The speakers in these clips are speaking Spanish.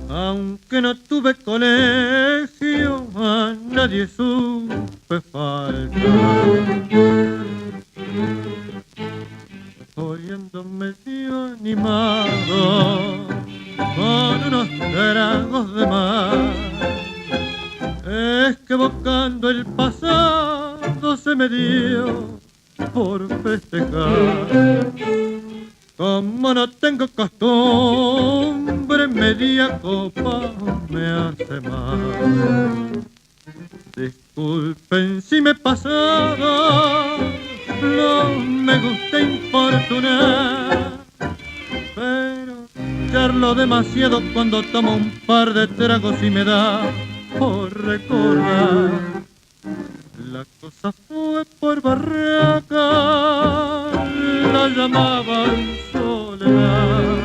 Aunque no tuve colegio, a nadie supe faltar. Hoy ando medio animado con unos tragos de mar. Es que evocando el pasado se me dio por festejar. Como no tengo costumbre, media copa me hace mal. Disculpen si me he pasado, no me gusta importunar, pero charlo demasiado cuando tomo un par de tragos y me da por recordar. La cosa fue por Barraca, la llamaban Soledad.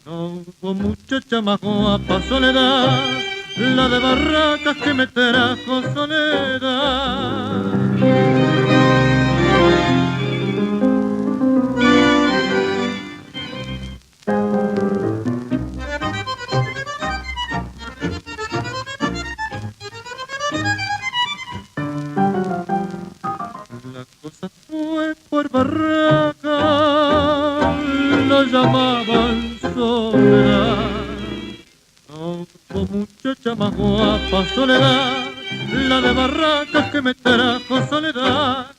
No hubo muchacha más guapa, Soledad, la de Barracas que me trajo Soledad. La cosa fue por Barraca, la llamaban Soledad. No hubo muchacha más guapa, Soledad, la de Barracas que me trajo Soledad.